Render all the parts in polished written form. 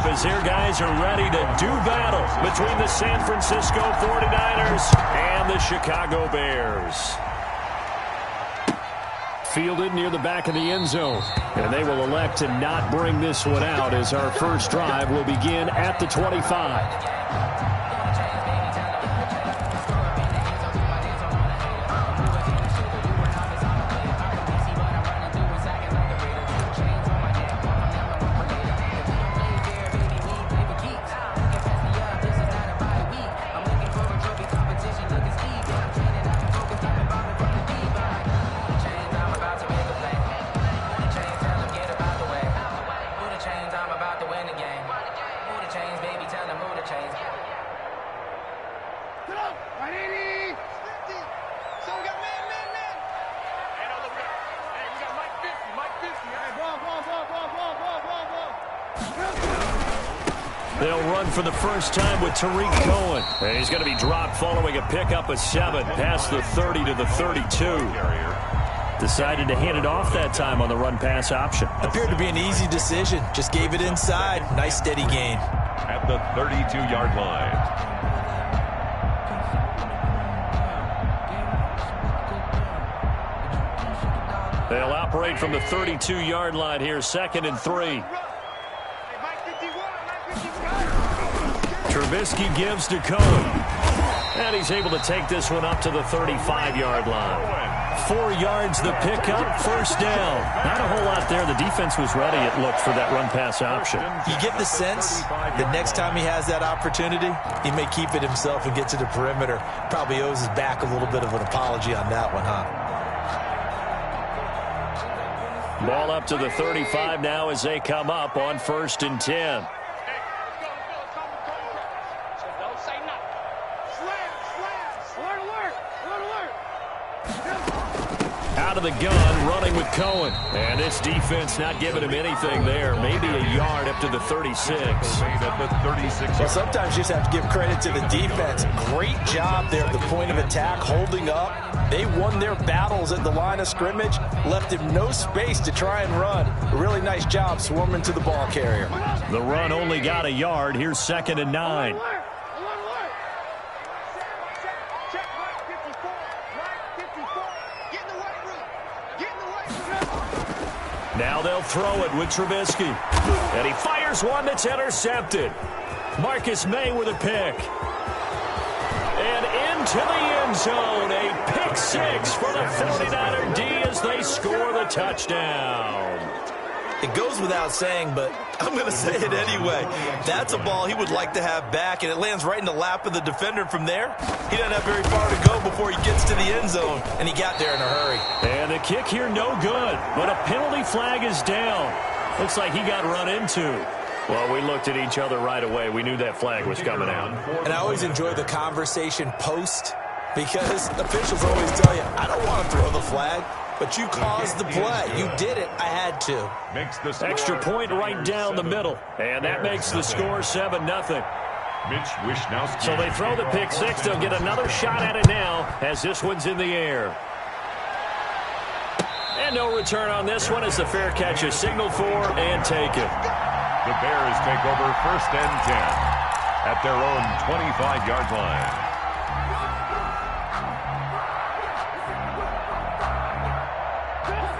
as their guys are ready to do battle between the San Francisco 49ers and the Chicago Bears. Fielded near the back of the end zone. And they will elect to not bring this one out as our first drive will begin at the 25. They'll run for the first time with Tariq Cohen. And he's going to be dropped following a pickup of 7 past the 30 to the 32. Decided to hand it off that time on the run-pass option. Appeared to be an easy decision. Just gave it inside. Nice steady gain. At the 32-yard line. They'll operate from the 32-yard line here, 2nd and 3. Trubisky gives to Cohen. And he's able to take this one up to the 35-yard line. 4 yards the pickup, first down. Not a whole lot there. The defense was ready, it looked, for that run-pass option. You get the sense that next time he has that opportunity, he may keep it himself and get to the perimeter. Probably owes his back a little bit of an apology on that one, huh? Ball up to the 35 now as they come up on 1st and 10. Out of the gun, running with Cohen. And this defense not giving him anything there. Maybe a yard up to the 36. Well, sometimes you just have to give credit to the defense. Great job there at the point of attack, holding up. They won their battles at the line of scrimmage, left him no space to try and run. A really nice job swarming to the ball carrier. The run only got a yard. Here's 2nd and 9. Now they'll throw it with Trubisky. And he fires one that's intercepted. Marcus May with a pick. And into the end zone. A pick 6 for the 49er D as they score the touchdown. It goes without saying, but I'm going to say it anyway. That's a ball he would like to have back, and it lands right in the lap of the defender from there. He doesn't have very far to go before he gets to the end zone, and he got there in a hurry. And the kick here no good, but a penalty flag is down. Looks like he got run into. Well, we looked at each other right away. We knew that flag was coming out. And I always enjoy the conversation post, because officials always tell you, I don't want to throw the flag. But you caused the play. You did it. I had to. Extra point right down the middle. And that makes the score 7-0. So they throw the pick 6. They'll get another shot at it now as this one's in the air. And no return on this one as the fair catch is signaled for and taken. The Bears take over 1st and 10 at their own 25-yard line.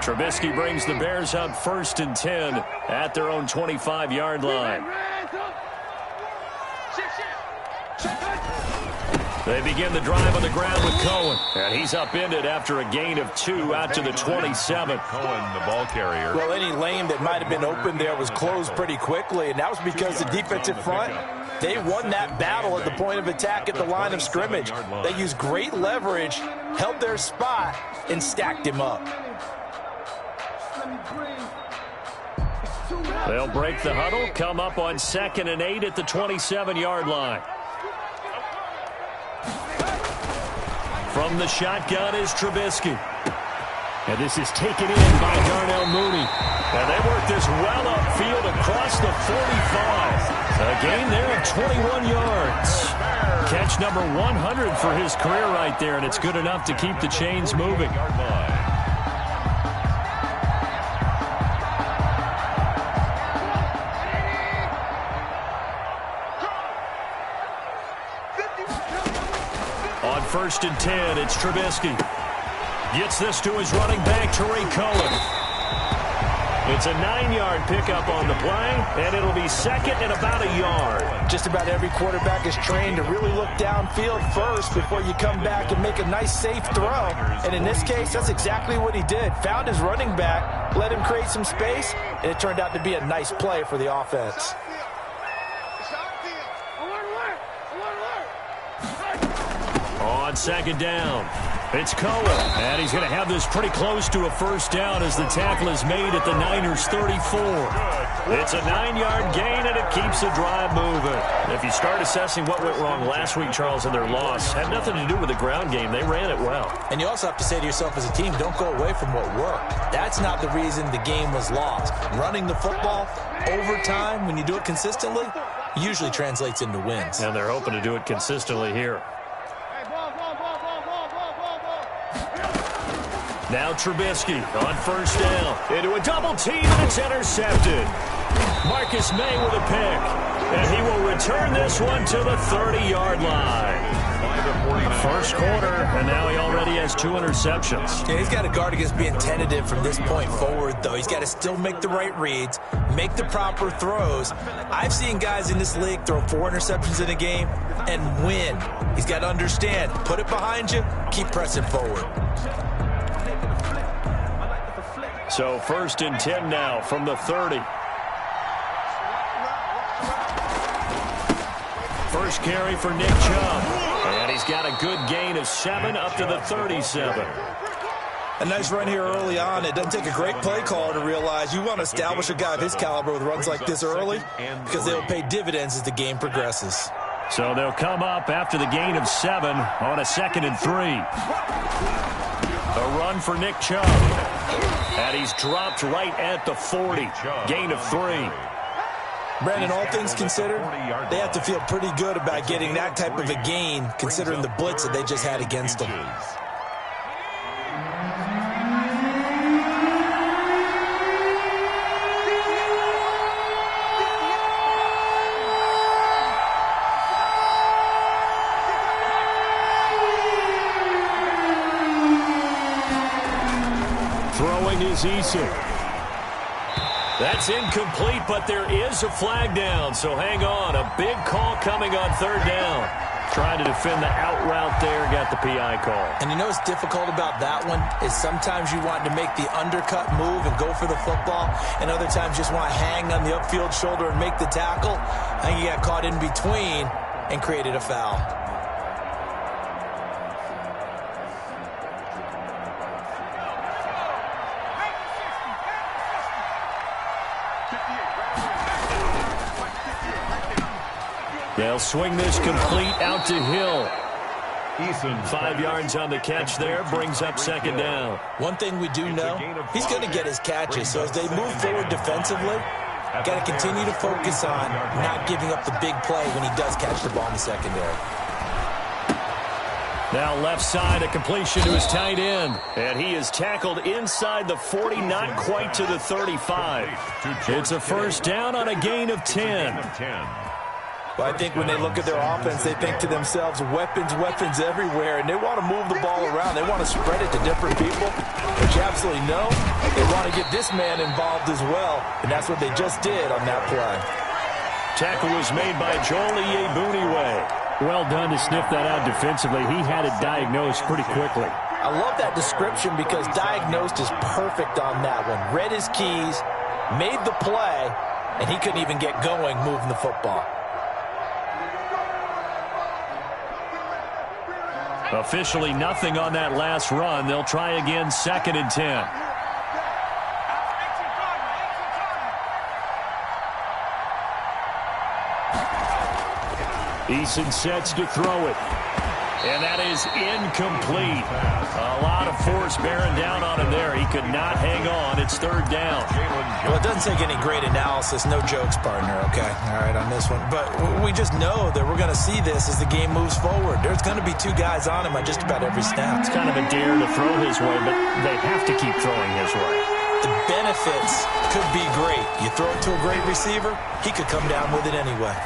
Trubisky brings the Bears up 1st and 10 at their own 25-yard line. They begin the drive on the ground with Cohen. And he's upended after a gain of 2 out to the 27. Cohen, the ball carrier. Well, any lane that might have been open there was closed pretty quickly, and that was because the defensive front, they won that battle at the point of attack at the line of scrimmage. They used great leverage, held their spot, and stacked him up. They'll break the huddle, come up on 2nd and 8 at the 27-yard line. From the shotgun is Trubisky. And this is taken in by Darnell Mooney. And they work this well upfield across the 45. A gain there of 21 yards. Catch number 100 for his career right there, and it's good enough to keep the chains moving. first and 10. It's Trubisky. Gets this to his running back, Tariq Cohen. It's a 9-yard pickup on the play, and it'll be second and about a yard. Just about every quarterback is trained to really look downfield first before you come back and make a nice, safe throw. And in this case, that's exactly what he did. Found his running back, let him create some space, and it turned out to be a nice play for the offense. On second down, it's Cohen, and he's going to have this pretty close to a first down as the tackle is made at the Niners' 34. It's a 9-yard gain, and it keeps the drive moving. If you start assessing what went wrong last week, Charles, in their loss, had nothing to do with the ground game. They ran it well. And you also have to say to yourself as a team, don't go away from what worked. That's not the reason the game was lost. Running the football over time, when you do it consistently, usually translates into wins. And they're hoping to do it consistently here. Now Trubisky on first down. Into a double team, and it's intercepted. Marcus May with a pick. And he will return this one to the 30-yard line. First quarter, and now he already has 2 interceptions. Yeah, he's got to guard against being tentative from this point forward, though. He's got to still make the right reads, make the proper throws. I've seen guys in this league throw 4 interceptions in a game and win. He's got to understand, put it behind you, keep pressing forward. So first and 10 now from the 30. First carry for Nick Chubb. And he's got a good gain of 7 up to the 37. A nice run here early on. It doesn't take a great play caller to realize you want to establish a guy of his caliber with runs like this early because they'll pay dividends as the game progresses. So they'll come up after the gain of 7 on a 2nd and 3. A run for Nick Chubb. And he's dropped right at the 40. Gain of 3. Brandon, all things considered, they have to feel pretty good about getting that type of a gain considering the blitz that they just had against them. Throwing is easy. That's incomplete, but there is a flag down, so hang on. A big call coming on 3rd down. Trying to defend the out route there, got the PI call. And you know what's difficult about that one is sometimes you want to make the undercut move and go for the football, and other times just want to hang on the upfield shoulder and make the tackle. I think you got caught in between and created a foul. They'll swing this complete out to Hill. 5 yards on the catch there, brings up 2nd down. One thing we do know, he's going to get his catches. So as they move forward defensively, got to continue to focus on not giving up the big play when he does catch the ball in the secondary. Now left side, a completion to his tight end. And he is tackled inside the 40, not quite to the 35. It's a first down on a gain of 10. Well, I think when they look at their offense, they think to themselves, weapons everywhere, and they want to move the ball around. They want to spread it to different people, but you absolutely know they want to get this man involved as well, and that's what they just did on that play. Tackle was made by Joel Iyiegbuniwe. Well done to sniff that out defensively. He had it diagnosed pretty quickly. I love that description because diagnosed is perfect on that one. Read his keys, made the play, and he couldn't even get going moving the football. Officially nothing on that last run. They'll try again, 2nd and 10. Eason sets to throw it. And that is incomplete. A lot of force bearing down on him there. He could not hang on. It's 3rd down. Well, it doesn't take any great analysis. No jokes, partner, okay? All right, on this one. But we just know that we're going to see this as the game moves forward. There's going to be 2 guys on him on just about every snap. It's kind of a dare to throw his way, but they have to keep throwing his way. The benefits could be great. You throw it to a great receiver, he could come down with it anyway.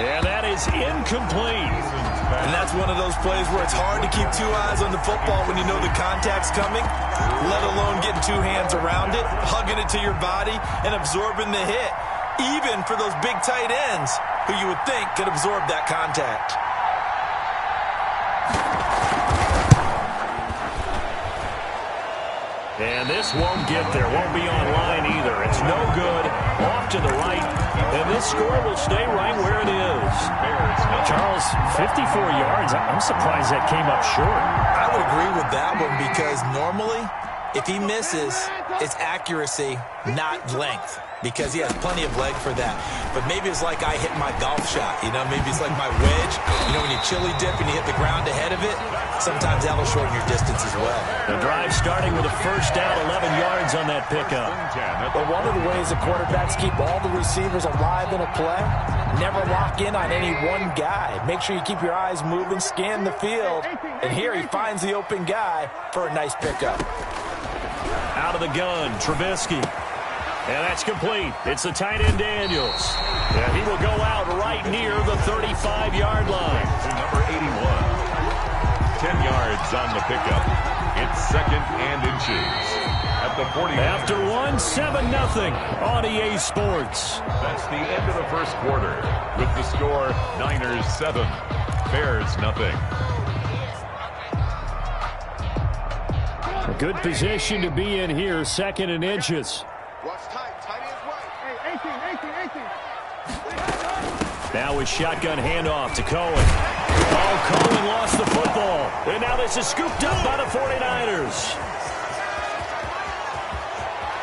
And that is incomplete. And that's one of those plays where it's hard to keep two eyes on the football when you know the contact's coming, let alone getting two hands around it, hugging it to your body, and absorbing the hit, even for those big tight ends who you would think could absorb that contact. And this won't get there. Won't be online either. It's no good. Off to the right. And this score will stay right where it is. Charles, 54 yards. I'm surprised that came up short. I would agree with that one because normally, if he misses, it's accuracy, not length, because he has plenty of leg for that. But maybe it's like I hit my golf shot, you know? Maybe it's like my wedge. You know, when you chili dip and you hit the ground ahead of it, sometimes that'll shorten your distance as well. The drive starting with a first down, 11 yards on that pickup. But one of the ways the quarterbacks keep all the receivers alive in a play, never lock in on any one guy. Make sure you keep your eyes moving, scan the field. And here he finds the open guy for a nice pickup. Out of the gun, Trubisky. And that's complete. It's the tight end, Daniels. And he will go out right near the 35-yard line. Number 81. 10 yards on the pickup. It's second and inches. At the 40. After one, 7-0 on EA Sports. That's the end of the first quarter. With the score, Niners 7, Bears nothing. A good position to be in here, second and inches. Now with shotgun handoff to Cohen. Oh, Cohen lost the football. And now this is scooped up by the 49ers.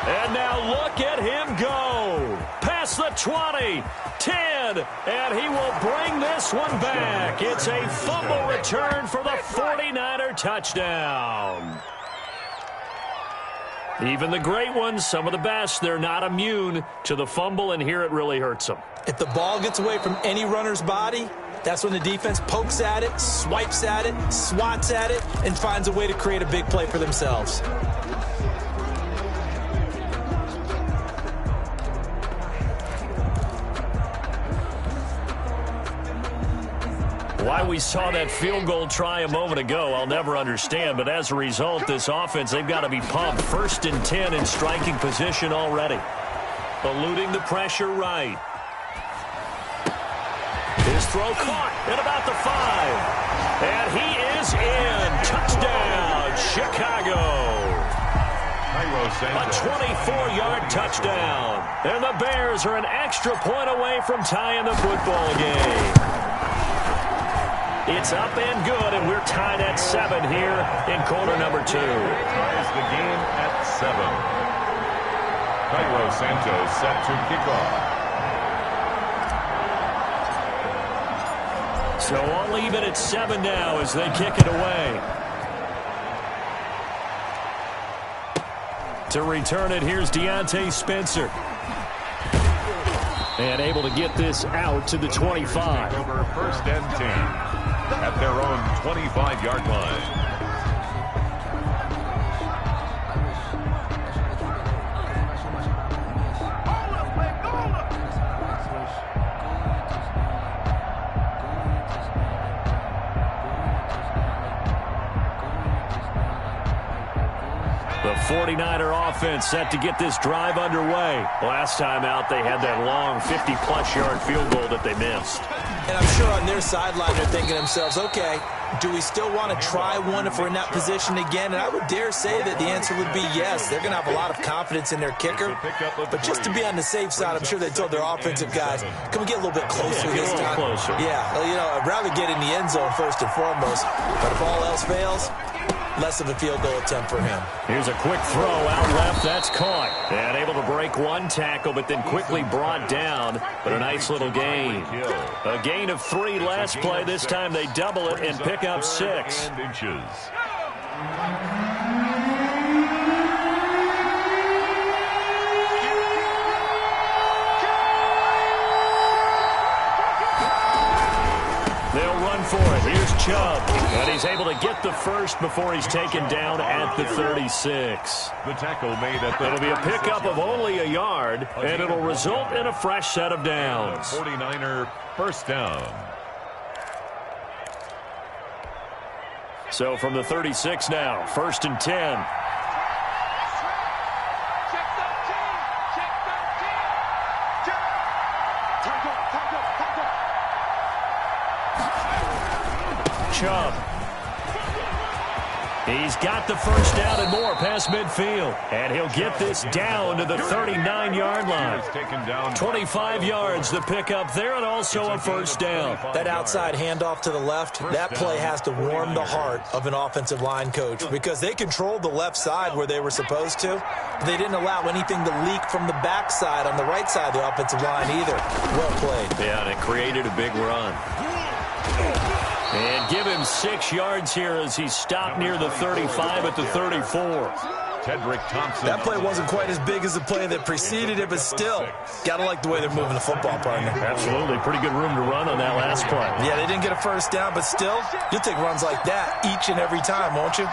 And now look at him go. Past the 20, 10, and he will bring this one back. It's a fumble return for the 49er touchdown. Even the great ones, some of the best, they're not immune to the fumble, and here it really hurts them. If the ball gets away from any runner's body, that's when the defense pokes at it, swipes at it, swats at it, and finds a way to create a big play for themselves. Why we saw that field goal try a moment ago, I'll never understand. But as a result, this offense, they've got to be pumped. 1st and 10 in striking position already. Eluding the pressure right. His throw caught at about the 5. And he is in. Touchdown, Chicago. A 24-yard touchdown. And the Bears are an extra point away from tying the football game. It's up and good, and we're tied at 7 here in quarter number 2. Ties the game at 7. Cairo Santos set to kick off. So all even at 7 now as they kick it away. To return it, here's Deontay Spencer. And able to get this out to the 25. Over 1st and 10. At their own 25-yard line. The 49er offense set to get this drive underway. Last time out, they had that long 50-plus yard field goal that they missed. And I'm sure on their sideline they're thinking to themselves, okay, do we still want to try one if we're in that position again? And I would dare say that the answer would be yes. They're going to have a lot of confidence in their kicker. But just to be on the safe side, I'm sure they told their offensive guys, can we get a little bit closer this time? Closer. Yeah, well, you know, I'd rather get in the end zone first and foremost. But if all else fails, less of a field goal attempt for him. Here's a quick throw out left. That's caught. And able to break one tackle, but then quickly brought down. But a nice little gain. A gain of 3 last play. This time they double it and pick up 6. They'll run for it. Here's Chubb. And he's able to get the first before he's taken down at the 36. The tackle made at the It'll be a pickup of only a yard, and it'll result in a fresh set of downs. 49er first down. So from the 36 now, 1st and 10. Chubb. He's got the first down and more past midfield. And he'll get this down to the 39-yard line. 25 yards the pickup there, and also a first down. That outside handoff to the left, that play has to warm the heart of an offensive line coach because they controlled the left side where they were supposed to. They didn't allow anything to leak from the backside on the right side of the offensive line either. Well played. Yeah, and it created a big run. And give him 6 yards here as he stopped near the 35 at the 34. Tedrick Thompson. That play wasn't quite as big as the play that preceded it, but still, got to like the way they're moving the football, partner. Absolutely. Pretty good room to run on that last play. Yeah, they didn't get a first down, but still, you'll take runs like that each and every time, won't you?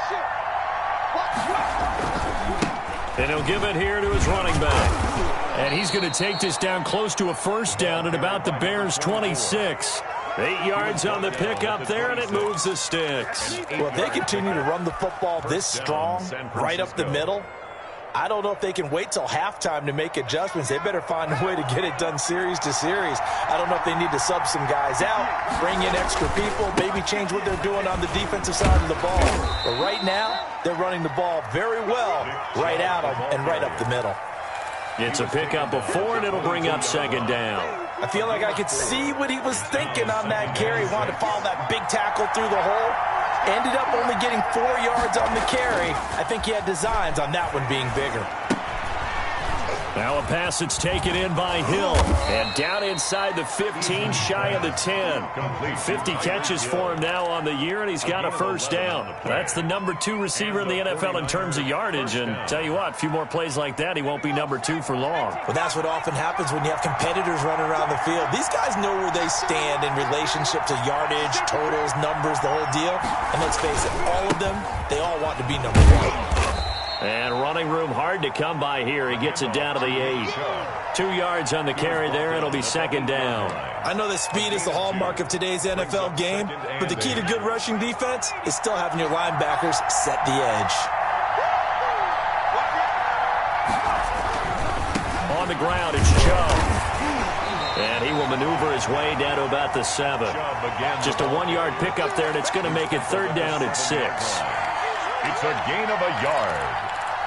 And he'll give it here to his running back. And he's going to take this down close to a first down at about the Bears' 26. 8 yards on the pickup there, and it moves the sticks. Well, if they continue to run the football this strong, right up the middle, I don't know if they can wait till halftime to make adjustments. They better find a way to get it done series to series. I don't know if they need to sub some guys out, bring in extra people, maybe change what they're doing on the defensive side of the ball. But right now, they're running the ball very well right out and right up the middle. It's a pickup of 4, and it'll bring up 2nd down. I feel like I could see what he was thinking on that carry. He wanted to follow that big tackle through the hole. Ended up only getting 4 yards on the carry. I think he had designs on that one being bigger. Now a pass that's taken in by Hill. And down inside the 15, shy of the 10. 50 catches for him now on the year, and he's got a first down. That's the number 2 receiver in the NFL in terms of yardage. And tell you what, a few more plays like that, he won't be number 2 for long. But that's what often happens when you have competitors running around the field. These guys know where they stand in relationship to yardage, totals, numbers, the whole deal. And let's face it, all of them, they all want to be number 1. And running room hard to come by here. He gets it down to the 8. 2 yards on the carry there. It'll be 2nd down. I know that speed is the hallmark of today's NFL game, but the key to good rushing defense is still having your linebackers set the edge. On the ground, it's Chubb. And he will maneuver his way down to about the 7. Just a 1-yard pickup there, and it's going to make it 3rd down at 6. It's a gain of a yard.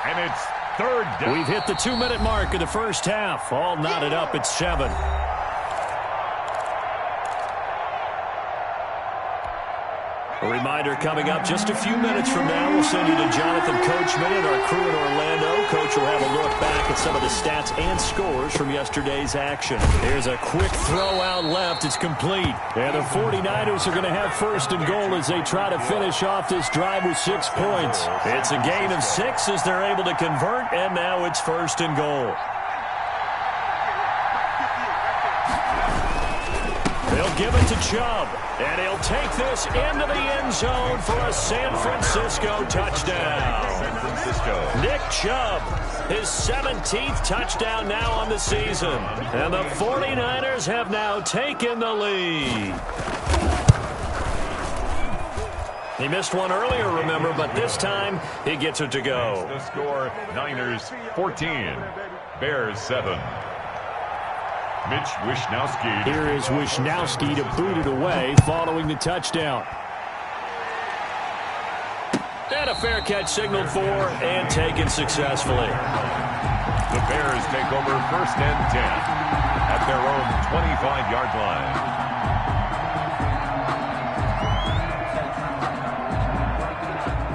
And it's 3rd down. We've hit the 2-minute mark of the first half. All knotted up at 7. A reminder coming up just a few minutes from now. We'll send you to Jonathan Coachman and our crew in Orlando. Coach will have a look back at some of the stats and scores from yesterday's action. Here's a quick throw out left. It's complete. And the 49ers are going to have 1st and goal as they try to finish off this drive with 6 points. It's a gain of 6 as they're able to convert, and now it's 1st and goal. They'll give it to Chubb, and he'll take this into the end zone for a San Francisco touchdown. San Francisco. Nick Chubb, his 17th touchdown now on the season. And the 49ers have now taken the lead. He missed one earlier, remember, but this time he gets it to go. The score, Niners 14, Bears 7. Mitch Wishnowsky. Here is Wishnowsky to boot it away following the touchdown. And a fair catch signaled for and taken successfully. The Bears take over 1st and 10 at their own 25-yard line.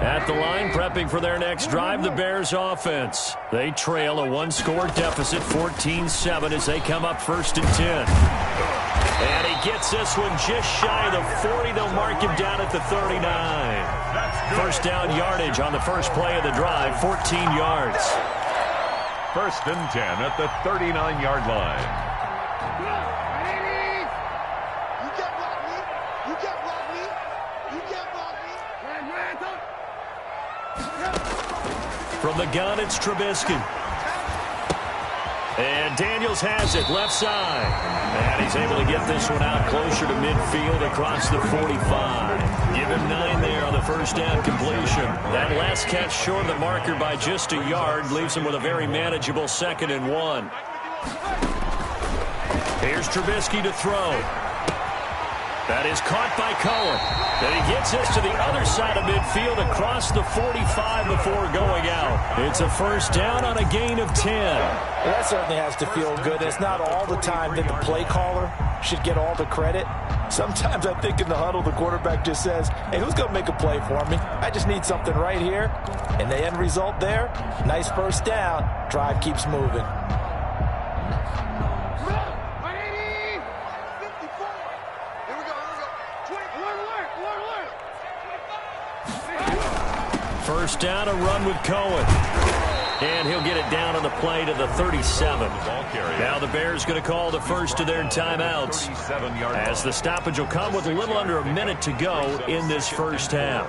At the line, prepping for their next drive, the Bears offense. They trail a 1-score deficit, 14-7, as they come up 1st and 10. And he gets this one just shy of the 40. They'll mark him down at the 39. 1st down yardage on the first play of the drive, 14 yards. 1st and 10 at the 39-yard line. From the gun, it's Trubisky. And Daniels has it, left side. And he's able to get this one out closer to midfield across the 45. Give him 9 there on the first down completion. That last catch short of the marker by just a yard leaves him with a very manageable 2nd and 1. Here's Trubisky to throw. That is caught by Cohen. Then he gets this to the other side of midfield across the 45 before going out. It's a first down on a gain of 10. Well, that certainly has to feel good. It's not all the time that the play caller should get all the credit. Sometimes I think in the huddle, the quarterback just says, hey, who's going to make a play for me? I just need something right here. And the end result there, nice first down. Drive keeps moving. First down, a run with Cohen. And he'll get it down on the play to the 37. Now the Bears going to call the first of their timeouts, as the stoppage will come with a little under a minute to go in this first half.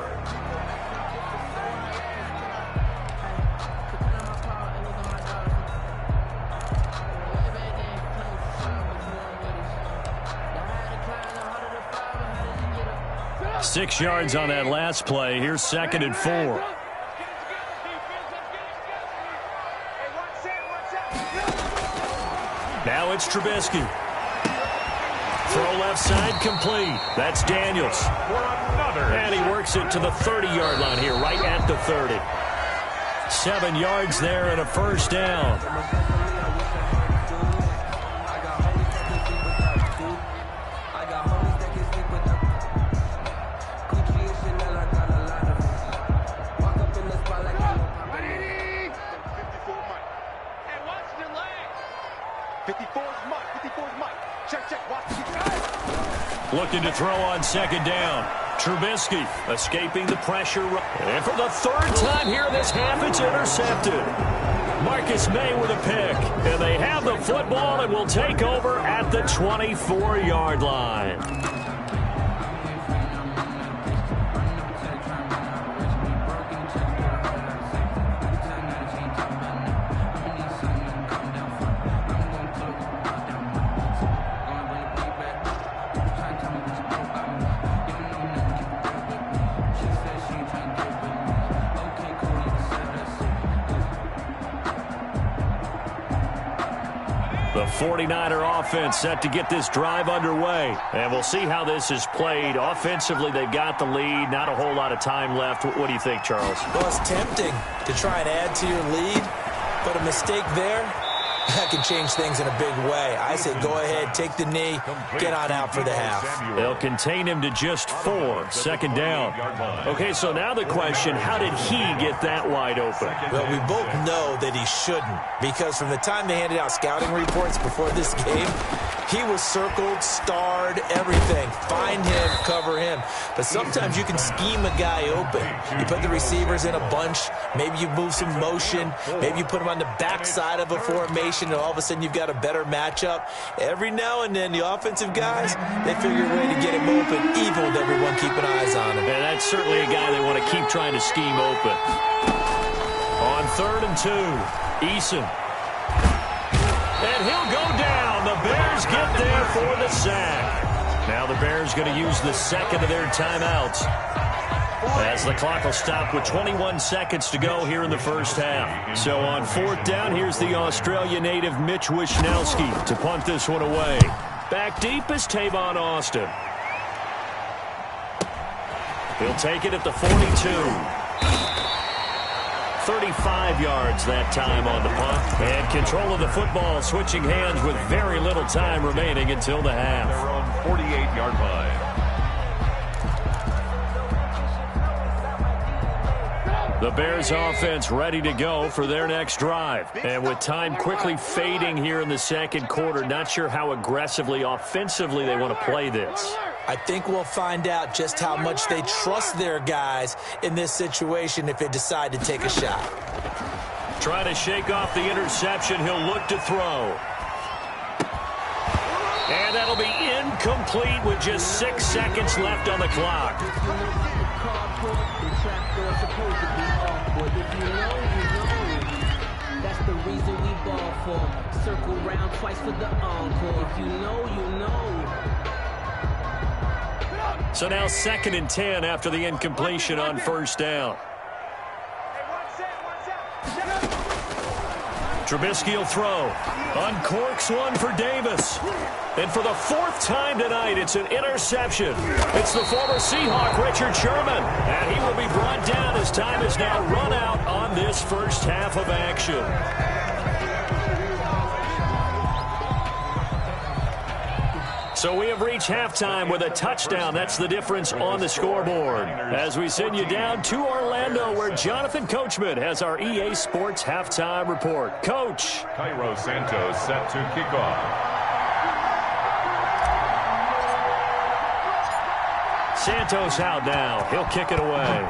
Six yards on that last play. Here's 2nd and 4. Now it's Trubisky. Throw left side, complete. That's Daniels. And he works it to the 30-yard line here, right at the 30. 7 yards there and a first down. Looking to throw on 2nd down. Trubisky escaping the pressure. And for the 3rd time here in this half, it's intercepted. Marcus May with a pick. And they have the football and will take over at the 24-yard line. The 49er offense set to get this drive underway. And we'll see how this is played. Offensively, they've got the lead. Not a whole lot of time left. What do you think, Charles? Well, it's tempting to try and add to your lead, but a mistake there, that can change things in a big way. I say go ahead, take the knee, get on out for the half. They'll contain him to just 4. 2nd down. Okay, so now the question, how did he get that wide open? Well, we both know that he shouldn't, because from the time they handed out scouting reports before this game, he was circled, starred, everything. Find him, cover him. But sometimes you can scheme a guy open. You put the receivers in a bunch. Maybe you move some motion. Maybe you put them on the backside of a formation, and all of a sudden you've got a better matchup. Every now and then, the offensive guys, they figure a way to get him open, even with everyone keeping eyes on him. And that's certainly a guy they want to keep trying to scheme open. On 3rd and 2, Eason. And he'll go down. The Bears get there for the sack. Now the Bears going to use the 2nd of their timeouts, as the clock will stop with 21 seconds to go here in the first half. So on 4th down, here's the Australia native Mitch Wishnowsky to punt this one away. Back deep is Tavon Austin. He'll take it at the 42. 35 yards that time on the punt. And control of the football switching hands with very little time remaining until the half. They're on 48-yard line. The Bears offense ready to go for their next drive. And with time quickly fading here in the 2nd quarter, not sure how aggressively offensively they want to play this. I think we'll find out just how much they trust their guys in this situation if they decide to take a shot. Trying to shake off the interception. He'll look to throw. And that'll be incomplete with just 6 seconds left on the clock. reason we ball for. Circle round twice for the encore. If you know, you know. So now 2nd and 10 after the incompletion on first down. Trubisky will throw. Uncorks one for Davis. And for the 4th time tonight, it's an interception. It's the former Seahawk, Richard Sherman. And he will be brought down as time is now run out on this first half of action. So we have reached halftime with a touchdown. That's the difference on the scoreboard. As we send you down to Orlando, where Jonathan Coachman has our EA Sports halftime report. Coach. Cairo Santos set to kick off. Santos out now. He'll kick it away.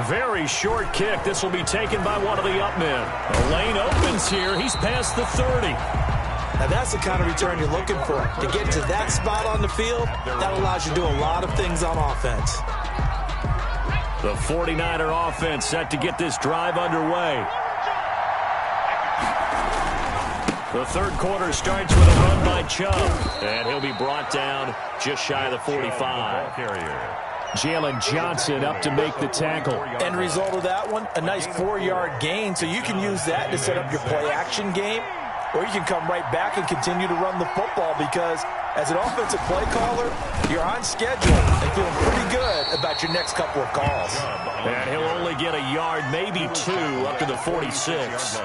Very short kick. This will be taken by one of the up men. The lane opens here. He's past the 30. Now that's the kind of return you're looking for. To get to that spot on the field, that allows you to do a lot of things on offense. The 49er offense set to get this drive underway. The third quarter starts with a run by Chubb, and he'll be brought down just shy of the 45. Jalen Johnson up to make the tackle. End result of that one, a nice 4-yard gain, so you can use that to set up your play-action game. Or you can come right back and continue to run the football because as an offensive play caller, you're on schedule and feeling pretty good about your next couple of calls. And he'll only get a yard, maybe 2, up to the 46.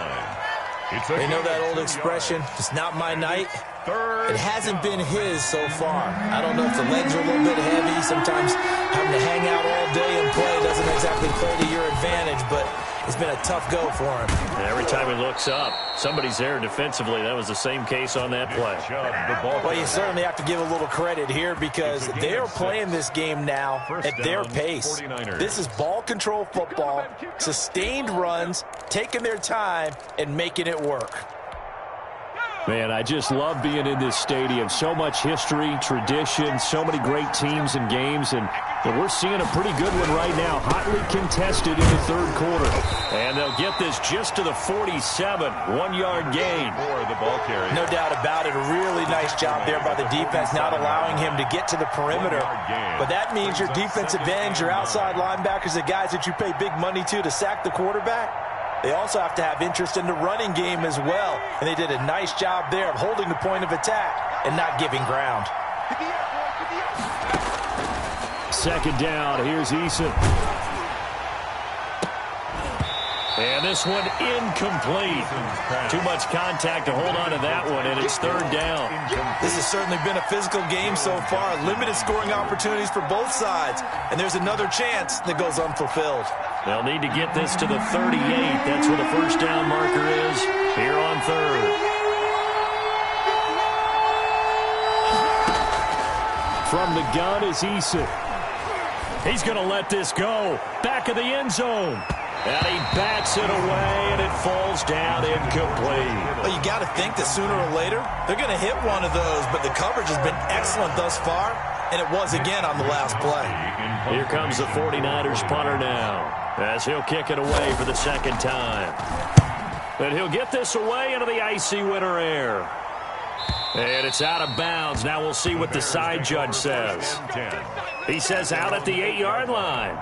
They know that old expression, it's not my night. It hasn't been his so far. I don't know if the legs are a little bit heavy. Sometimes having to hang out all day and play doesn't exactly play to your advantage, but it's been a tough go for him. And every time he looks up, somebody's there defensively. That was the same case on that play. Well, you certainly have to give a little credit here because they're playing this game now at their pace. This is ball control football, sustained runs, taking their time, and making it work. Man, I just love being in this stadium. So much history, tradition, so many great teams and games, and we're seeing a pretty good one right now, hotly contested in the third quarter. And they'll get this just to the 47, 1-yard gain. No doubt about it. A really nice job there by the defense, not allowing him to get to the perimeter. But that means your defensive ends, your outside linebackers, the guys that you pay big money to sack the quarterback, they also have to have interest in the running game as well. And they did a nice job there of holding the point of attack and not giving ground. Second down, here's Eason. And this one incomplete. Too much contact to hold on to that one, and it's third down. This has certainly been a physical game so far. Limited scoring opportunities for both sides. And there's another chance that goes unfulfilled. They'll need to get this to the 38. That's where the first down marker is here on third. From the gun is Eason. He's going to let this go. Back of the end zone. And he bats it away, and it falls down incomplete. Well, you got to think that sooner or later, they're going to hit one of those, but the coverage has been excellent thus far, and it was again on the last play. Here comes the 49ers punter now, as he'll kick it away for the second time. And he'll get this away into the icy winter air. And it's out of bounds. Now we'll see what the side judge says. He says out at the 8-yard line.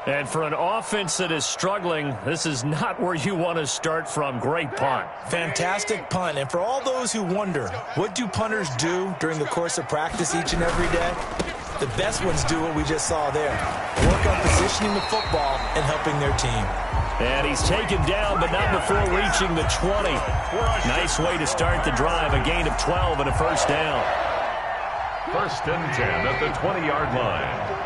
And for an offense that is struggling, this is not where you want to start from. Great punt. Fantastic punt. And for all those who wonder, what do punters do during the course of practice each and every day? The best ones do what we just saw there. Work on positioning the football and helping their team. And he's taken down, but not before reaching the 20. Nice way to start the drive. A gain of 12 and a first down. First and 10 at the 20-yard line.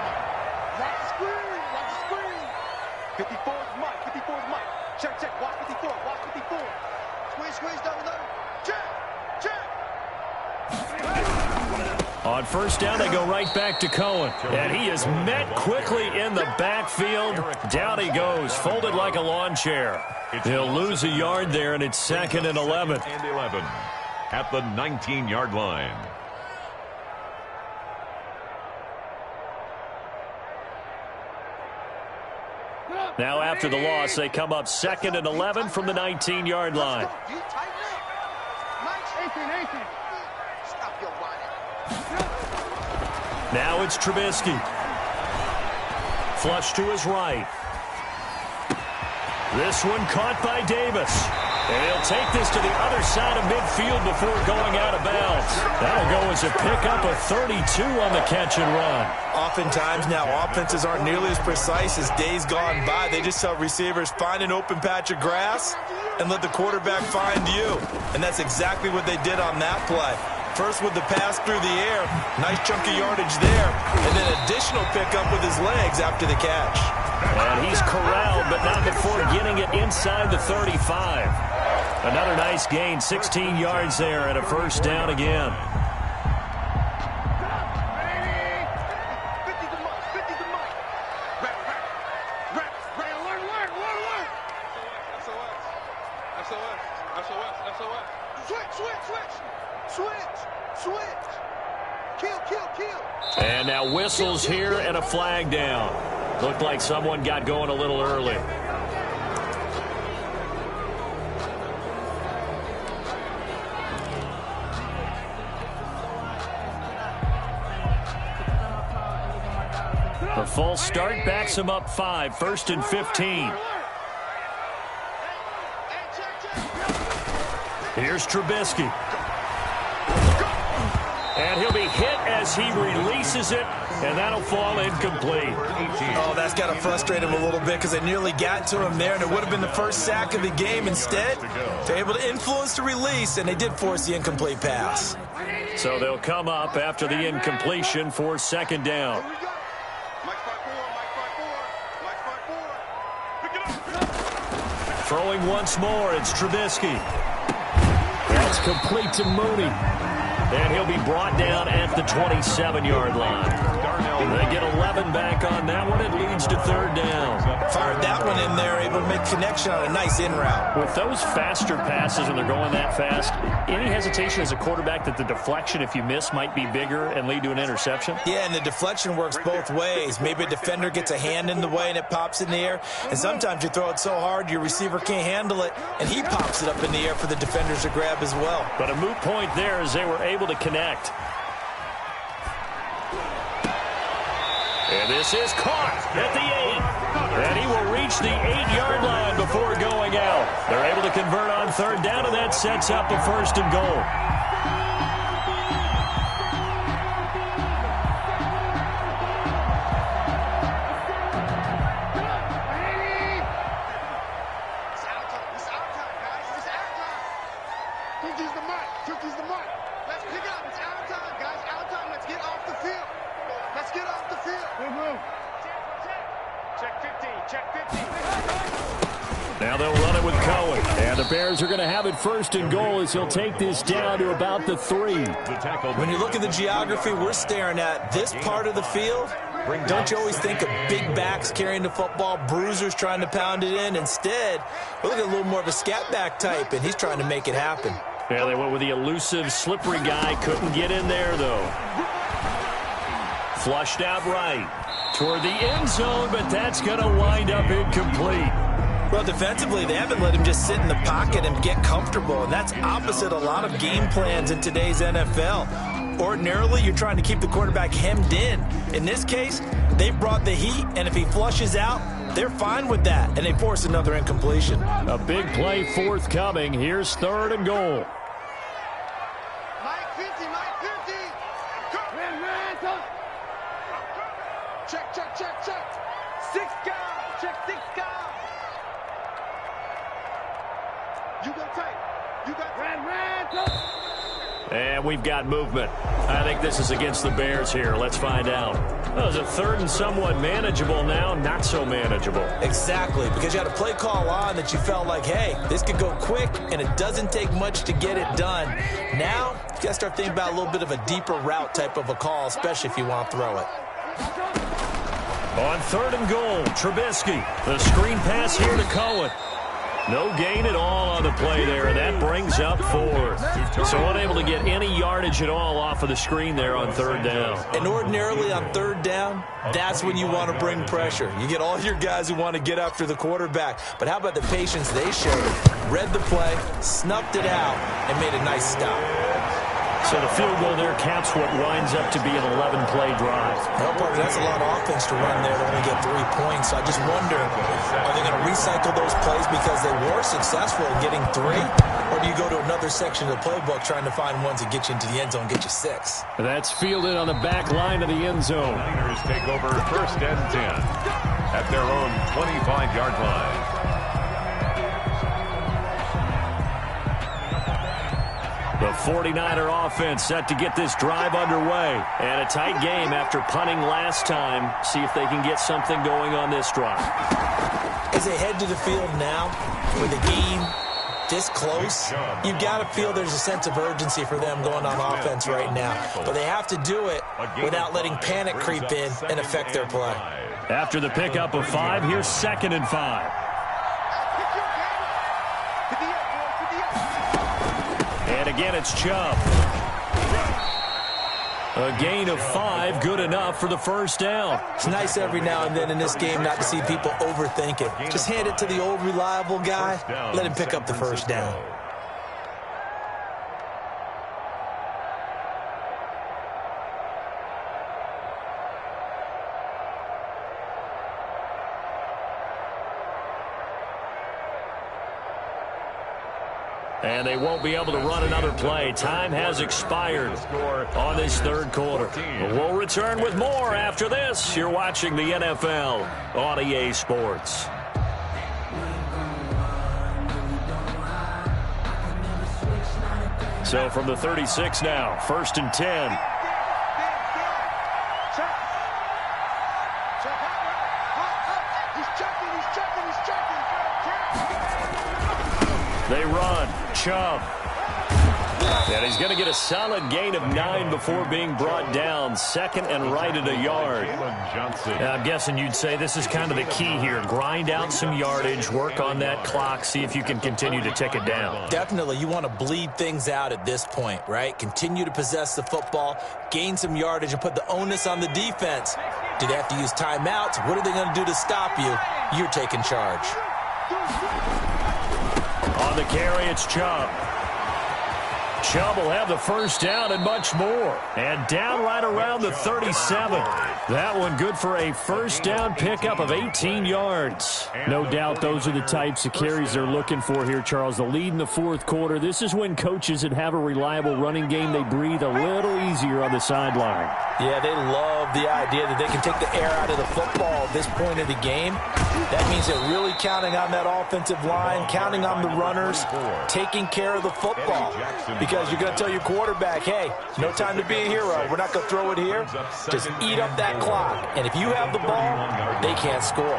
54 is Mike. 54 is Mike. Check, check. Watch 54. Watch 54. Squeeze, squeeze, double, double. Check, check. On first down, they go right back to Cohen. And he is met quickly in the backfield. Down he goes, folded like a lawn chair. He'll lose a yard there, and it's 2nd and 11. And 11 at the 19-yard line. Now after the loss, they come up 2nd and 11 from the 19-yard line. Now it's Trubisky. Flush to his right. This one caught by Davis. And he'll take this to the other side of midfield before going out of bounds. That'll go as a pickup of 32 on the catch and run. Oftentimes now, offenses aren't nearly as precise as days gone by. They just tell receivers, find an open patch of grass and let the quarterback find you. And that's exactly what they did on that play. First with the pass through the air, nice chunk of yardage there, and then additional pickup with his legs after the catch. And he's corralled, but not before getting it inside the 35. Another nice gain, 16 yards there, and a first down again. And now whistles here and a flag down. Looked like someone got going a little early. The false start backs him up 5, 1st and 15. Here's Trubisky. And he'll be hit as he releases it, and that'll fall incomplete. Oh, that's got to frustrate him a little bit because they nearly got to him there, and it would have been the first sack of the game. Instead, they're able to influence the release, and they did force the incomplete pass. So they'll come up after the incompletion for 2nd down. Throwing once more, it's Trubisky. That's complete to Mooney. And he'll be brought down at the 27-yard line. They get 11 back on that one. It leads to 3rd down. Fired that one in there, able to make connection on a nice in route. With those faster passes when they're going that fast, any hesitation as a quarterback that the deflection, if you miss, might be bigger and lead to an interception? Yeah, and the deflection works both ways. Maybe a defender gets a hand in the way and it pops in the air. And sometimes you throw it so hard your receiver can't handle it, and he pops it up in the air for the defenders to grab as well. But a moot point there as they were able to connect. And this is caught at the 8. And he will reach the 8-yard line before going out. They're able to convert on 3rd down, and that sets up a 1st and goal. Now they'll run it with Cohen. And the Bears are going to have it 1st and goal as he'll take this down to about the 3. When you look at the geography we're staring at, this part of the field, don't you always think of big backs carrying the football, bruisers trying to pound it in? Instead, we're looking at a little more of a scat back type, and he's trying to make it happen. Yeah, they went with the elusive, slippery guy. Couldn't get in there, though. Flushed out right toward the end zone, but that's going to wind up incomplete. Well, defensively, they haven't let him just sit in the pocket and get comfortable, and that's opposite a lot of game plans in today's NFL. Ordinarily, you're trying to keep the quarterback hemmed in. In this case, they brought the heat, and if he flushes out, they're fine with that, and they force another incompletion. A big play forthcoming. Here's 3rd and goal. Mike 50, Mike 50. Check, check, check, check. 6 guys. Check 6 guys. You go tight. You got And we've got movement. I think this is against the Bears here. Let's find out. Well, it's a 3rd and somewhat manageable now, not so manageable. Exactly, because you had a play call on that you felt like, hey, this could go quick, and it doesn't take much to get it done. Now, you got to start thinking about a little bit of a deeper route type of a call, especially if you want to throw it. On 3rd and goal, Trubisky. The screen pass here to Cohen. No gain at all on the play there, and that brings up 4th. So unable to get any yardage at all off of the screen there on 3rd down. And ordinarily on 3rd down, that's when you want to bring pressure. You get all your guys who want to get after the quarterback. But how about the patience they showed? Read the play, snuffed it out, and made a nice stop. So the field goal there caps what winds up to be an 11-play drive. Well, partner, that's a lot of offense to run there to only get 3 points. So I just wonder, are they going to recycle those plays because they were successful in getting 3? Or do you go to another section of the playbook trying to find ones that get you into the end zone, get you 6? That's fielded on the back line of the end zone. Niners take over 1st and 10 at their own 25-yard line. The 49er offense set to get this drive underway. And a tight game after punting last time. See if they can get something going on this drive. As they head to the field now, with the game this close, you've got to feel there's a sense of urgency for them going on offense right now. But they have to do it without letting panic creep in and affect their play. After the pickup of 5, here's 2nd and 5. And again, it's Chubb. A gain of 5, good enough for the 1st down. It's nice every now and then in this game not to see people overthink it. Just hand it to the old reliable guy, let him pick up the 1st down. And they won't be able to run another play. Time has expired on this 3rd quarter. We'll return with more after this. You're watching the NFL on EA Sports. So from the 36 now, 1st and 10. They run. Chubb. And he's going to get a solid gain of 9 before being brought down. 2nd and right at a yard. I'm guessing you'd say this is kind of the key here. Grind out some yardage, work on that clock, see if you can continue to tick it down. Definitely. You want to bleed things out at this point, right? Continue to possess the football, gain some yardage, and put the onus on the defense. Do they have to use timeouts? What are they going to do to stop you? You're taking charge. On the carry, it's Chubb. Chubb will have the 1st down and much more. And down right around the 37. That one good for a 1st down pickup of 18 yards. No doubt those are the types of carries they're looking for here, Charles. The lead in the 4th quarter. This is when coaches that have a reliable running game, they breathe a little easier on the sideline. Yeah, they love the idea that they can take the air out of the football at this point of the game. That means they're really counting on that offensive line, counting on the runners, taking care of the football. Because you're going to tell your quarterback, hey, no time to be a hero. We're not going to throw it here. Just eat up that clock. And if you have the ball, they can't score.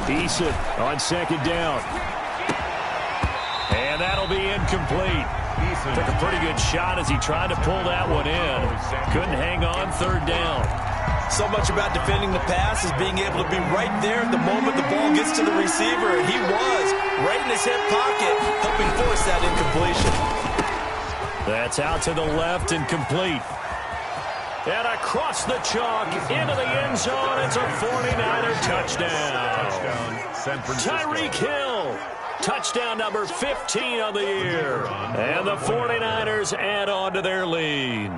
Eason on 2nd down. And that'll be incomplete. Took a pretty good shot as he tried to pull that one in. Couldn't hang on 3rd down. So much about defending the pass is being able to be right there at the moment the ball gets to the receiver. And he was right in his hip pocket, helping force that incompletion. That's out to the left and complete. And across the chalk into the end zone. It's a 49er touchdown. Tyreek Hill. Touchdown number 15 on the year. And the 49ers add on to their lead.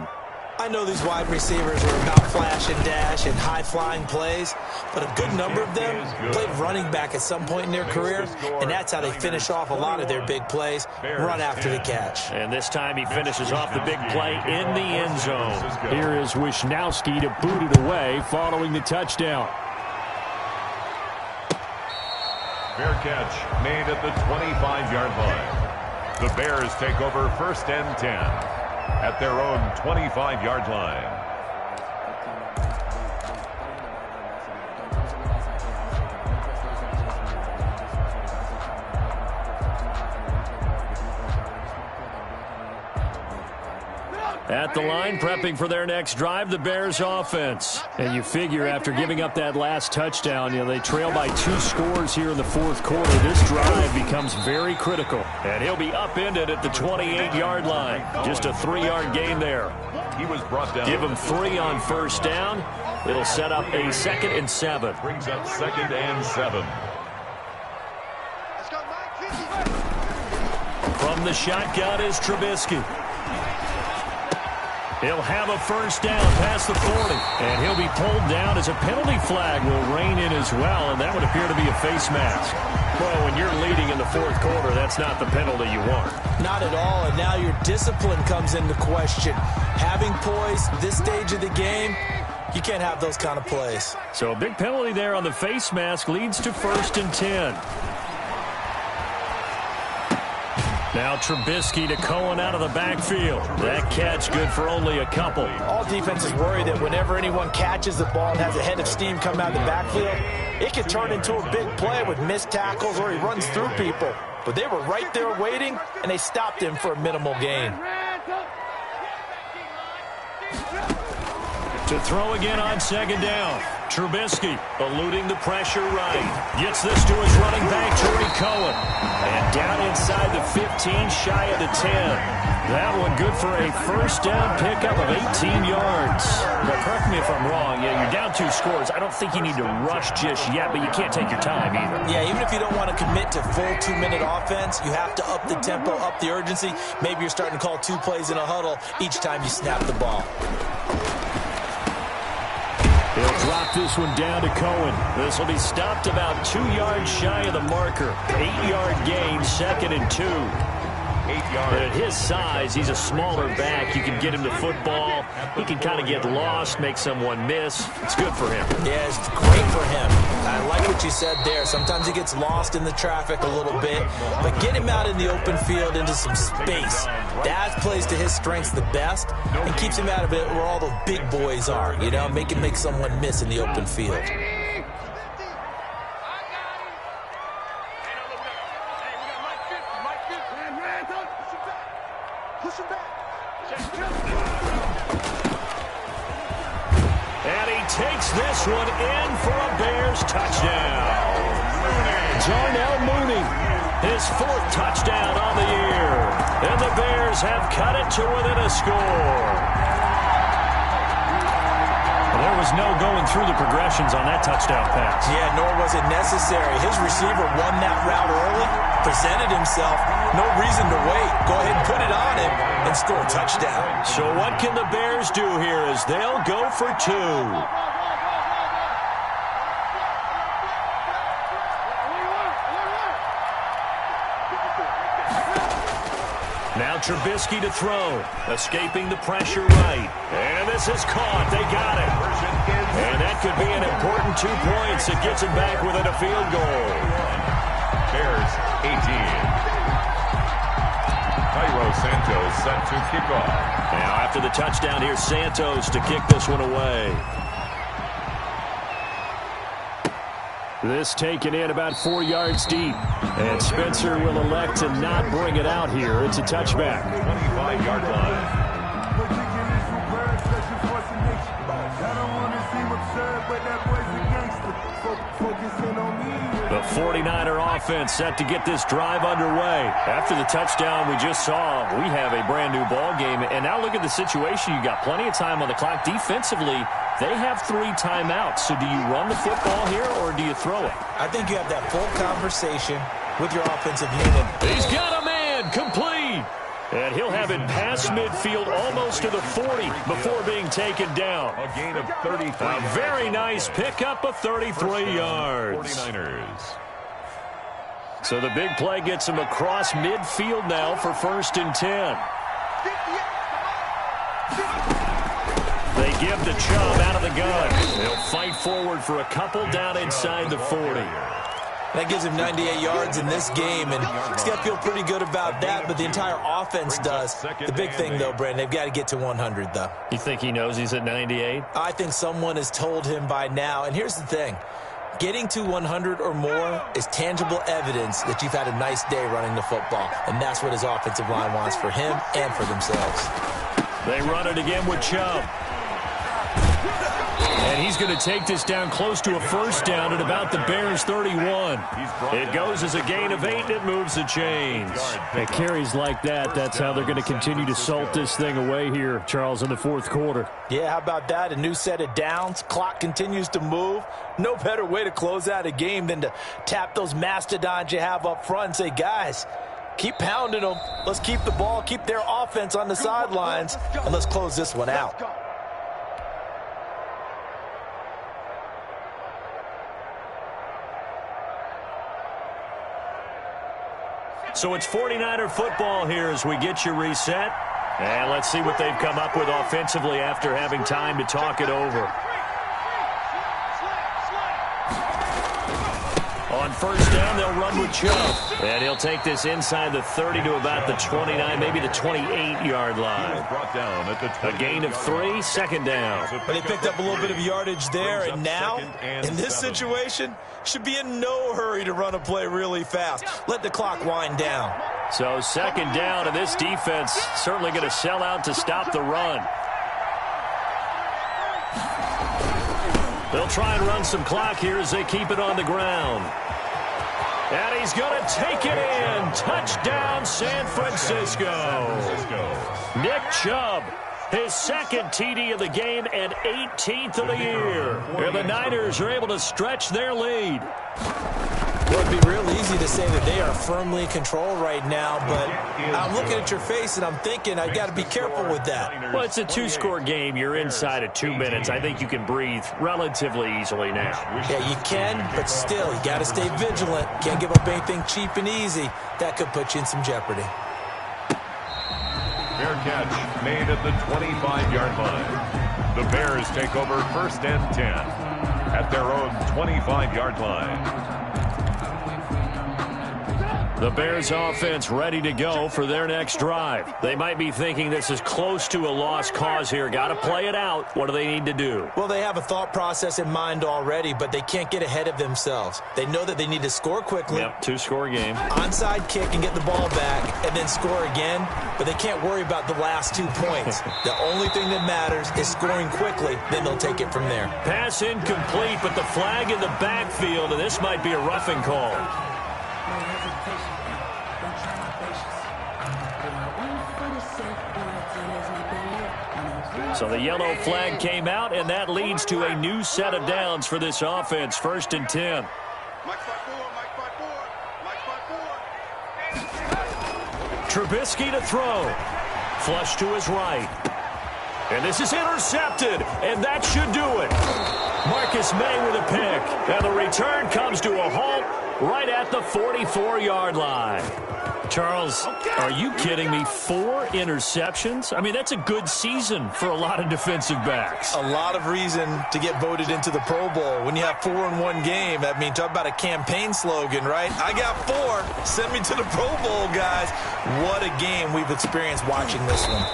I know these wide receivers are about flash and dash and high-flying plays, but a good number of them played running back at some point in their career, and that's how they finish off a lot of their big plays, run after the catch. And this time he finishes off the big play in the end zone. Here is Wisnowski to boot it away following the touchdown. Fair catch made at the 25-yard line. The Bears take over 1st and 10 at their own 25-yard line. At the line, prepping for their next drive, the Bears offense. And you figure after giving up that last touchdown, they trail by 2 scores here in the fourth quarter. This drive becomes very critical. And he'll be upended at the 28-yard line. Just a 3-yard gain there. He was brought down. Give him 3 on first down. It'll set up a 2nd and 7. Brings up 2nd and 7. From the shotgun is Trubisky. He'll have a first down past the 40. And he'll be pulled down as a penalty flag will rein in as well, and that would appear to be a face mask. Well, when you're leading in the fourth quarter, that's not the penalty you want. Not at all, and now your discipline comes into question. Having poise this stage of the game, you can't have those kind of plays. So a big penalty there on the face mask leads to 1st and 10. Now Trubisky to Cohen out of the backfield. That catch good for only a couple. All defenses worry that whenever anyone catches the ball and has a head of steam come out of the backfield, it can turn into a big play with missed tackles or he runs through people. But they were right there waiting, and they stopped him for a minimal gain. To throw again on 2nd down. Trubisky eluding the pressure right. Gets this to his running back, Tariq Cohen. And down inside the 15, shy of the 10. That one good for a first down pickup of 18 yards. But correct me if I'm wrong. Yeah, you're down 2 scores. I don't think you need to rush just yet, but you can't take your time either. Yeah, even if you don't want to commit to full 2-minute offense, you have to up the tempo, up the urgency. Maybe you're starting to call 2 plays in a huddle each time you snap the ball. He'll drop this one down to Cohen. This will be stopped about 2 yards shy of the marker. 8-yard gain, 2nd and 2. 8 yards. But at his size, he's a smaller back. You can get him the football. He can kind of get lost, make someone miss. It's good for him. Yeah, it's great for him. I like what you said there. Sometimes he gets lost in the traffic a little bit. But get him out in the open field into some space. That plays to his strengths the best and keeps him out of it where all the big boys are. Make him make someone miss in the open field. And he takes this one in for a Bears touchdown. Darnell Mooney, his 4th touchdown on the year. And the Bears have cut it to within a score. There was no going through the progressions on that touchdown pass. Yeah, nor was it necessary. His receiver won that route early, presented himself. No reason to wait. Go ahead and put it on him and score a touchdown. So what can the Bears do here as they'll go for 2? Now Trubisky to throw. Escaping the pressure right. And this is caught. They got it. And that could be an important 2 points. It gets him back within a field goal. Bears 18. Cairo Santos set to kick off. Now after the touchdown, here's Santos to kick this one away. This taken in about 4 yards deep. And Spencer will elect to not bring it out here. It's a touchback. 25-yard line. The 49er offense set to get this drive underway. After the touchdown we just saw, we have a brand new ball game. And now look at the situation. You got plenty of time on the clock. Defensively, they have 3 timeouts. So do you run the football here or do you throw it? I think you have that full conversation with your offensive unit. He's got a man, complete. And he'll have it past midfield almost to the 40 before being taken down. A gain of 33. A very nice pickup of 33 yards. 49ers. So the big play gets him across midfield now for 1st and 10. They give the Chubb out of the gun. They'll fight forward for a couple down inside the 40. That gives him 98 yards in this game, and he's got to feel pretty good about that, but the entire offense does. The big thing, though, Brandon, they've got to get to 100, though. You think he knows he's at 98? I think someone has told him by now, and here's the thing. Getting to 100 or more is tangible evidence that you've had a nice day running the football, and that's what his offensive line wants for him and for themselves. They run it again with Chubb. And he's going to take this down close to a first down at about the Bears' 31. It goes as a gain of 8, and it moves the chains. At carries like that, that's how they're going to continue to salt this thing away here, Charles, in the fourth quarter. Yeah, how about that? A new set of downs. Clock continues to move. No better way to close out a game than to tap those mastodons you have up front and say, guys, keep pounding them. Let's keep the ball, keep their offense on the sidelines, and let's close this one out. So it's 49er football here as we get you reset. And let's see what they've come up with offensively after having time to talk it over. On first down, they'll run with Chubb. And he'll take this inside the 30 to about the 29, maybe the 28-yard line. A gain of 3, second down. But they picked up a little bit of yardage there, and now, in this situation, should be in no hurry to run a play really fast. Let the clock wind down. So second down, and this defense certainly going to sell out to stop the run. They'll try and run some clock here as they keep it on the ground. And he's going to take it in. Touchdown, San Francisco. Nick Chubb, his second TD of the game and 18th of the year. And the Niners are able to stretch their lead. Well, it'd be real easy to say that they are firmly in control right now, but I'm looking at your face and I'm thinking I've got to be careful with that. Well, it's a 2-score game. You're inside of 2 minutes. I think you can breathe relatively easily now. Yeah, you can, but still, you got to stay vigilant. Can't give up anything cheap and easy. That could put you in some jeopardy. Fair catch made at the 25-yard line. The Bears take over first and 10 at their own 25-yard line. The Bears offense ready to go for their next drive. They might be thinking this is close to a lost cause here. Got to play it out. What do they need to do? Well, they have a thought process in mind already, but they can't get ahead of themselves. They know that they need to score quickly. Yep, 2-score game. Onside kick and get the ball back and then score again, but they can't worry about the last 2 points. The only thing that matters is scoring quickly, then they'll take it from there. Pass incomplete, but the flag in the backfield, and this might be a roughing call. So the yellow flag came out, and that leads to a new set of downs for this offense. First and 10. Trubisky to throw. Flush to his right. And this is intercepted, and that should do it. Marcus May with a pick. And the return comes to a halt right at the 44-yard line. Charles, are you kidding me? 4 interceptions? I mean, that's a good season for a lot of defensive backs. A lot of reason to get voted into the Pro Bowl. When you have 4 in one game, I mean, talk about a campaign slogan, right? I got 4. Send me to the Pro Bowl, guys. What a game we've experienced watching this one.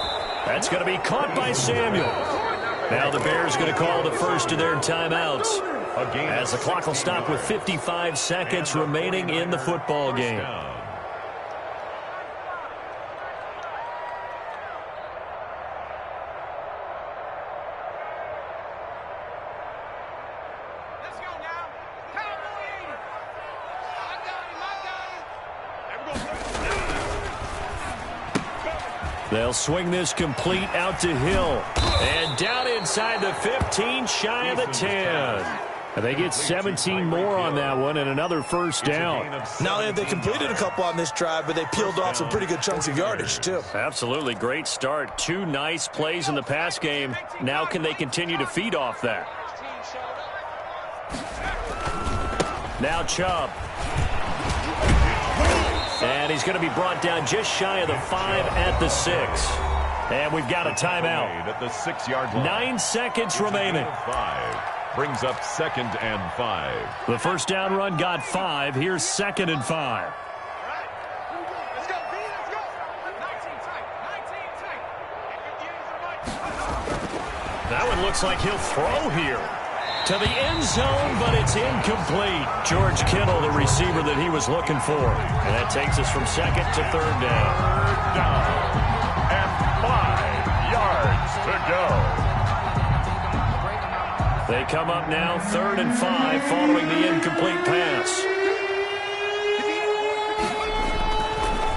That's going to be caught by Samuel. Now the Bears going to call the first of their timeouts, as the clock will stop with 55 seconds remaining in the football game. They'll swing this complete out to Hill. And down inside the 15, shy of the 10. And they get 17 more on that one and another first down. Not only have they completed a couple on this drive, but they peeled off some pretty good chunks of yardage, too. Absolutely. Great start. 2 nice plays in the pass game. Now can they continue to feed off that? Now Chubb. And he's going to be brought down just shy of the 5 at the 6. And we've got a timeout. At the 6-yard line. 9 seconds remaining. 5 brings up 2nd and 5. The first down run got 5. Here's 2nd and 5. That one looks like he'll throw here to the end zone, but it's incomplete. George Kittle, the receiver that he was looking for. And that takes us from 2nd to 3rd down. 3rd down and 5 yards. go. They come up now 3rd and 5 following the incomplete pass.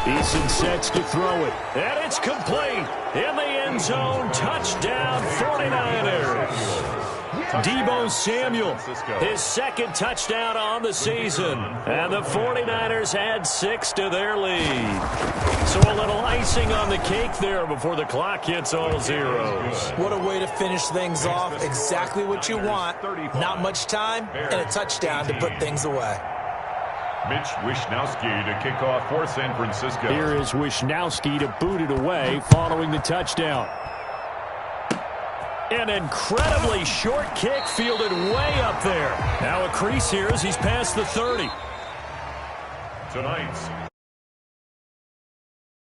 Eason sets to throw it, and it's complete. In the end zone, touchdown 49ers. Deebo Samuel, his 2nd touchdown on the season. And the 49ers add 6 to their lead. So a little icing on the cake there before the clock hits all zeros. What a way to finish things off. Exactly what you want. Not much time and a touchdown to put things away. Mitch Wishnowsky to kick off for San Francisco. Here is Wishnowsky to boot it away following the touchdown. An incredibly short kick fielded way up there. Now a crease here as he's past the 30. Tonight's